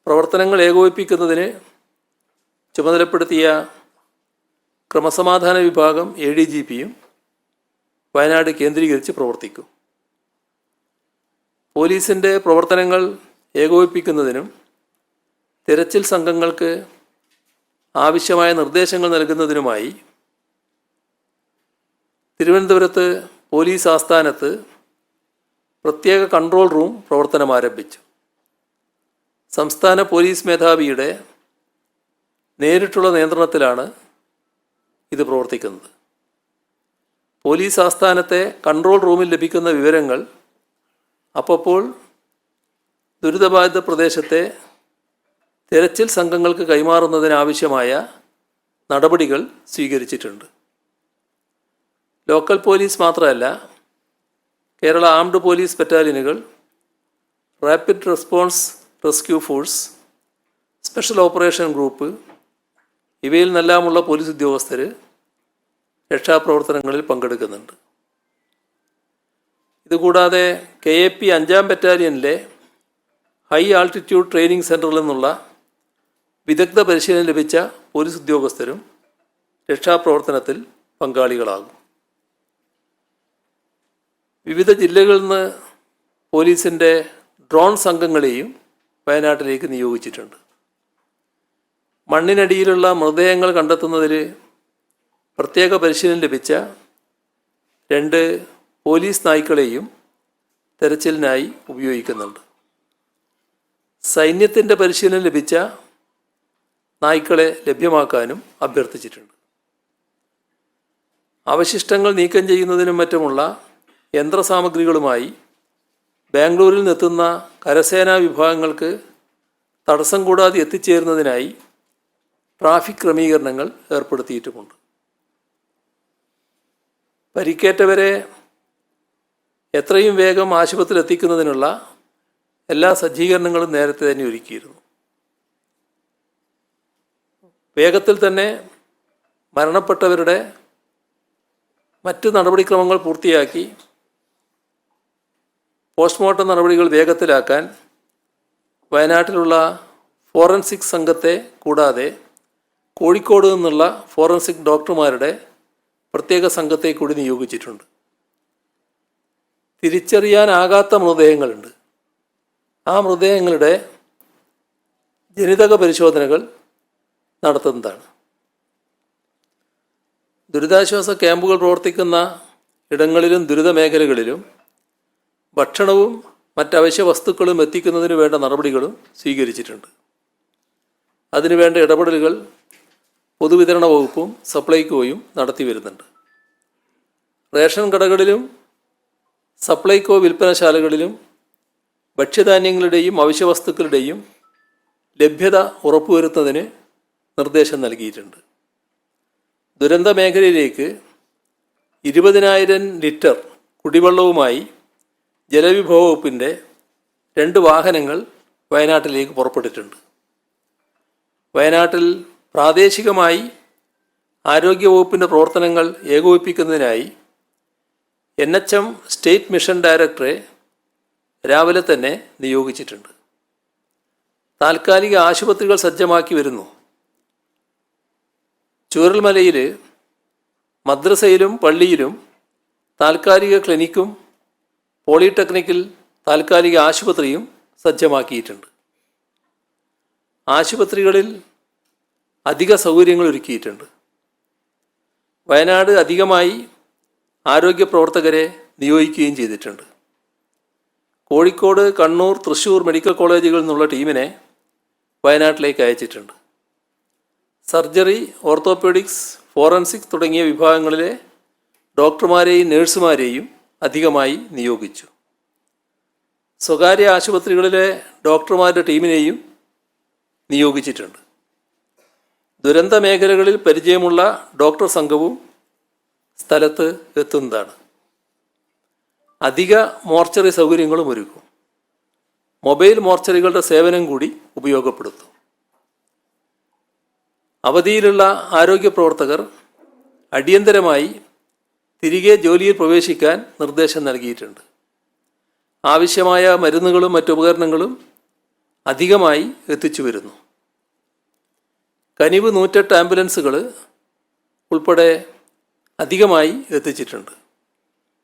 പ്രവർത്തനങ്ങൾ ഏകോപിപ്പിക്കുന്നതിന് ചുമതലപ്പെടുത്തിയ ക്രമസമാധാന വിഭാഗം ADGPയും വയനാട് കേന്ദ്രീകരിച്ച് പ്രവർത്തിക്കും. പോലീസിൻ്റെ പ്രവർത്തനങ്ങൾ ഏകോപിപ്പിക്കുന്നതിനും തിരച്ചിൽ സംഘങ്ങൾക്ക് ആവശ്യമായ നിർദ്ദേശങ്ങൾ നൽകുന്നതിനുമായി തിരുവനന്തപുരത്ത് പോലീസ് ആസ്ഥാനത്ത് പ്രത്യേക കൺട്രോൾ റൂം പ്രവർത്തനം ആരംഭിച്ചു. സംസ്ഥാന പോലീസ് മേധാവിയുടെ നേരിട്ടുള്ള നിയന്ത്രണത്തിലാണ് ഇത് പ്രവർത്തിക്കുന്നത്. പോലീസ് ആസ്ഥാനത്തെ കൺട്രോൾ റൂമിൽ ലഭിക്കുന്ന വിവരങ്ങൾ അപ്പോൾ ദുരിതബാധിത പ്രദേശത്തെ തിരച്ചിൽ സംഘങ്ങൾക്ക് കൈമാറുന്നതിനാവശ്യമായ നടപടികൾ സ്വീകരിച്ചിട്ടുണ്ട്. ലോക്കൽ പോലീസ് മാത്രമല്ല, കേരള ആംഡ് പോലീസ് ബറ്റാലിയനുകൾ, rapid response rescue force, special operation group ഇവയിൽ നിന്നെല്ലാമുള്ള പോലീസ് ഉദ്യോഗസ്ഥർ രക്ഷാപ്രവർത്തനങ്ങളിൽ പങ്കെടുക്കുന്നുണ്ട്. ഇതുകൂടാതെ KAP 5ാം ബറ്റാലിയനിലെ ഹൈ ആൾട്ടിറ്റ്യൂഡ് ട്രെയിനിങ് സെൻറ്ററിൽ നിന്നുള്ള വിദഗ്ധ പരിശീലനം ലഭിച്ച പോലീസ് ഉദ്യോഗസ്ഥരും രക്ഷാപ്രവർത്തനത്തിൽ പങ്കാളികളാകും. വിവിധ ജില്ലകളിൽ നിന്ന് പോലീസിൻ്റെ ഡ്രോൺ സംഘങ്ങളെയും വയനാട്ടിലേക്ക് നിയോഗിച്ചിട്ടുണ്ട്. മണ്ണിനടിയിലുള്ള മൃതദേഹങ്ങൾ കണ്ടെത്തുന്നതിൽ പ്രത്യേക പരിശീലനം ലഭിച്ച 2 പോലീസ് നായ്ക്കളെയും തെരച്ചിലിനായി ഉപയോഗിക്കുന്നുണ്ട്. സൈന്യത്തിൻ്റെ പരിശീലനം ലഭിച്ച നായ്ക്കളെ ലഭ്യമാക്കാനും അഭ്യർത്ഥിച്ചിട്ടുണ്ട്. അവശിഷ്ടങ്ങൾ നീക്കം ചെയ്യുന്നതിനും മറ്റുമുള്ള യന്ത്രസാമഗ്രികളുമായി ബാംഗ്ലൂരിൽ നിന്നെത്തുന്ന കരസേനാ വിഭാഗങ്ങൾക്ക് തടസ്സം കൂടാതെ എത്തിച്ചേരുന്നതിനായി ട്രാഫിക് ക്രമീകരണങ്ങൾ ഏർപ്പെടുത്തിയിട്ടുമുണ്ട്. പരിക്കേറ്റവരെ എത്രയും വേഗം ആശുപത്രിയിൽ എത്തിക്കുന്നതിനുള്ള എല്ലാ സജ്ജീകരണങ്ങളും നേരത്തെ തന്നെ ഒരുക്കിയിരുന്നു. വേഗത്തിൽ തന്നെ മരണപ്പെട്ടവരുടെ മറ്റ് നടപടിക്രമങ്ങൾ പൂർത്തിയാക്കി പോസ്റ്റ്മോർട്ടം നടപടികൾ വേഗത്തിലാക്കാൻ വയനാട്ടിലുള്ള ഫോറൻസിക് സംഘത്തെ കൂടാതെ കോഴിക്കോട് നിന്നുള്ള ഫോറൻസിക് ഡോക്ടർമാരുടെ പ്രത്യേക സംഘത്തെ കൂടി നിയോഗിച്ചിട്ടുണ്ട്. തിരിച്ചറിയാനാകാത്ത മൃതദേഹങ്ങളുണ്ട്. ആ മൃതദേഹങ്ങളുടെ ജനിതക പരിശോധനകൾ നടത്തുന്നതാണ്. ദുരിതാശ്വാസ ക്യാമ്പുകൾ പ്രവർത്തിക്കുന്ന ഇടങ്ങളിലും ദുരിത മേഖലകളിലും ഭക്ഷണവും മറ്റവശ്യ വസ്തുക്കളും എത്തിക്കുന്നതിന് വേണ്ട നടപടികളും സ്വീകരിച്ചിട്ടുണ്ട്. അതിനുവേണ്ട ഇടപെടലുകൾ പൊതുവിതരണ വകുപ്പും സപ്ലൈകോയും നടത്തി വരുന്നുണ്ട്. റേഷൻ കടകളിലും സപ്ലൈകോ വിൽപ്പനശാലകളിലും ഭക്ഷ്യധാന്യങ്ങളുടെയും അവശ്യവസ്തുക്കളുടെയും ലഭ്യത ഉറപ്പുവരുത്തുന്നതിന് നിർദ്ദേശം നൽകിയിട്ടുണ്ട്. ദുരന്ത മേഖലയിലേക്ക് 20,000 ലിറ്റർ കുടിവെള്ളവുമായി ജലവിഭവ വകുപ്പിൻ്റെ 2 വാഹനങ്ങൾ വയനാട്ടിലേക്ക് പുറപ്പെട്ടിട്ടുണ്ട്. വയനാട്ടിൽ പ്രാദേശികമായി ആരോഗ്യവകുപ്പിൻ്റെ പ്രവർത്തനങ്ങൾ ഏകോപിപ്പിക്കുന്നതിനായി NHM സ്റ്റേറ്റ് മിഷൻ ഡയറക്ടറെ രാവിലെ തന്നെ നിയോഗിച്ചിട്ടുണ്ട്. താൽക്കാലിക ആശുപത്രികൾ സജ്ജമാക്കി വരുന്നു. ചൂരൽമലയിൽ മദ്രസയിലും പള്ളിയിലും താൽക്കാലിക ക്ലിനിക്കും പോളിടെക്നിക്കിൽ താൽക്കാലിക ആശുപത്രിയും സജ്ജമാക്കിയിട്ടുണ്ട്. ആശുപത്രികളിൽ അധിക സൗകര്യങ്ങൾ ഒരുക്കിയിട്ടുണ്ട്. വയനാട് അധികമായി ആരോഗ്യ പ്രവർത്തകരെ നിയോഗിക്കുകയും ചെയ്തിട്ടുണ്ട്. കോഴിക്കോട്, കണ്ണൂർ, തൃശ്ശൂർ മെഡിക്കൽ കോളേജുകളിൽ നിന്നുള്ള ടീമിനെ വയനാട്ടിലേക്ക് അയച്ചിട്ടുണ്ട്. സർജറി, ഓർത്തോപീഡിക്സ്, ഫോറൻസിക് തുടങ്ങിയ വിഭാഗങ്ങളിലെ ഡോക്ടർമാരെയും നഴ്സുമാരെയും അധികമായി നിയോഗിച്ചു. സ്വകാര്യ ആശുപത്രികളിലെ ഡോക്ടർമാരുടെ ടീമിനെയും നിയോഗിച്ചിട്ടുണ്ട്. ദുരന്ത മേഖലകളിൽ പരിചയമുള്ള ഡോക്ടർ സംഘവും സ്ഥലത്ത് എത്തുന്നതാണ്. അധിക മോർച്ചറി സൗകര്യങ്ങളും ഒരുക്കും. മൊബൈൽ മോർച്ചറികളുടെ സേവനം കൂടി ഉപയോഗപ്പെടുത്തും. അവധിയിലുള്ള ആരോഗ്യ പ്രവർത്തകർ അടിയന്തരമായി തിരികെ ജോലിയിൽ പ്രവേശിക്കാൻ നിർദ്ദേശം നൽകിയിട്ടുണ്ട്. ആവശ്യമായ മരുന്നുകളും മറ്റുപകരണങ്ങളും അധികമായി എത്തിച്ചു വരുന്നു. കനിവ് 108 ആംബുലൻസുകൾ ഉൾപ്പെടെ അധികമായി എത്തിച്ചിട്ടുണ്ട്.